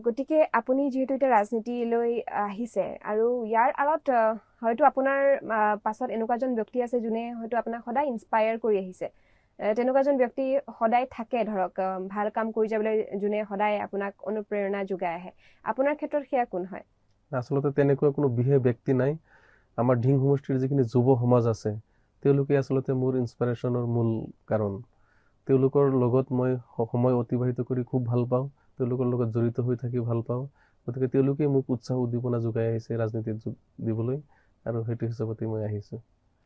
গতিকে আপুনি যেহেতু এটা ৰাজনীতিলৈ আহিছে আৰু ইয়াৰ আৰত হয়তো আপোনাৰ পাছত এনেকুৱা এজন ব্যক্তি আছে যোনে হয়তো আপোনাক সদায় ইনস্পায়াৰ কৰি আহিছে তেনেকুৱা এজন ব্যক্তি সদায় থাকে ধৰক ভাল কাম কৰি যাবলৈ যোনে সদায় আপোনাক অনুপ্ৰেৰণা যোগায় আহে আপোনাৰ ক্ষেত্ৰত সেয়া কোন হয় আসলতে তেনেকুৱা কোনো বিশেষ ব্যক্তি নাই আমাৰ ঢিং সমষ্টিৰ যিখিনি যুৱ সমাজ আছে তেওঁলোকে আসলতে মোৰ ইনস্পিৰেশ্যনৰ মূল কাৰণ তেওঁলোকৰ লগত মই সময় অতিবাহিত কৰি খুব ভাল পাওঁ তেওঁলোকৰ লগত জড়িত হৈ থাকি ভাল পাওঁ গতিকে তেওঁলোকে মোক উৎসাহ উদ্দীপনা যোগাই আহিছে ৰাজনীতিত যোগ দিবলৈ আৰু সেইটো হিচাপতে মই আহিছো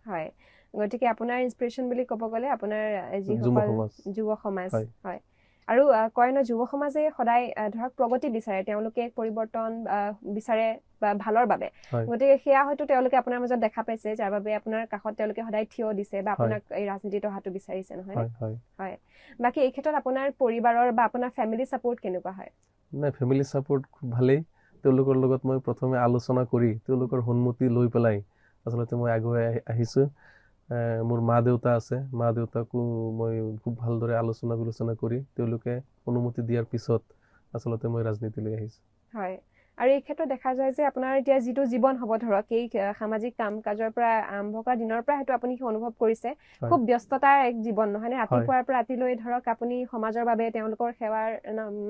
হয় গতিকে আপোনাৰ ইনস্পিৰেশ্যন বুলি ক'ব গ'লে আপোনাৰ যিসকল যুৱ সমাজ হয় আৰু কয় ন যুৱ সমাজে সদায় ধৰক প্ৰগতি বিচাৰে তেওঁলোকে পৰিৱৰ্তন বিচাৰে বা ভালৰ বাবে গতিকে সেয়া হয়তো তেওঁলোকে আপোনাৰ মাজত দেখা পাইছে যাৰ বাবে আপোনাৰ কাষত তেওঁলোকে সদায় থিয় দিছে বা আপোনাক এই ৰাজনীতিত অহাটো বিচাৰিছে নহয় হয় বাকি এই ক্ষেত্ৰত আপোনাৰ পৰিবাৰৰ বা আপোনাৰ ফেমিলি সাপোৰ্ট কেনেকুৱা হয় নাই ফেমিলি সাপোৰ্ট খুব ভালেই তেওঁলোকৰ লগত মই প্ৰথমে আলোচনা কৰি তেওঁলোকৰ সন্মতি লৈ পেলাই আসলতে মই আগুৱাই আহিছো মোৰ মা দেউতা আছে মা দেউতাকো মই খুব ভালদৰে আলোচনা বিলোচনা কৰি তেওঁলোকে অনুমতি দিয়াৰ পিছত আসলতে মই ৰাজনীতিলৈ আহিছো হয় আৰু এই ক্ষেত্ৰত দেখা যায় যে আপোনাৰ এতিয়া যিটো জীৱন হ'ব ধৰক এই সামাজিক কাম কাজৰ পৰা আৰম্ভ কৰা দিনৰ পৰা হয়তো আপুনি অনুভৱ কৰিছে খুব ব্যস্ততাৰ এক জীৱন নহয় নে ৰাতিপুৱাৰ পৰা ৰাতিলৈ ধৰক আপুনি সমাজৰ বাবে তেওঁলোকৰ সেৱাৰ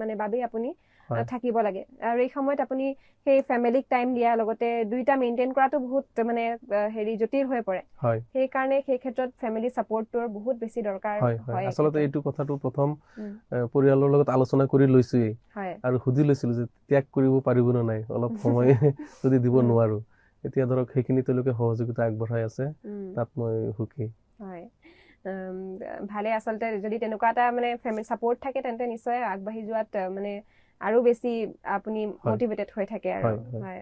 মানে বাবে আপুনি থাকিব লাগে আৰু এই সময়ত আপুনি সেই ফেমিলিক টাইম দিয়া লগতে দুইটা মেইনটেইন কৰাটো বহুত মানে হেৰি জটিল হৈ পৰে সেই কাৰণে সেই ক্ষেত্ৰত ফেমিলি সাপোৰ্টৰ বহুত বেছি দৰকাৰ হয় আসলতে এইটো কথাটো প্ৰথম পৰিয়ালৰ লগত আলোচনা কৰি লৈছো আৰু খুদি লৈছিল যে ত্যাগ কৰিব পাৰিব না নাই অলপ সময় যদি দিব নোৱাৰো এতিয়া ধৰক সেইখিনি তেওঁলোকে সহযোগিতা আগবঢ়াই আছে তাত মই সুখী হয় ভালে আসলতে যদি তেনেকুৱা এটা মানে ফেমিলি সাপোৰ্ট থাকে তেন্তে নিশ্চয় আগবাঢ়ি যোৱাত মানে আৰু বেছি আপুনি মোটিভেটেড হৈ থাকে আৰু হয়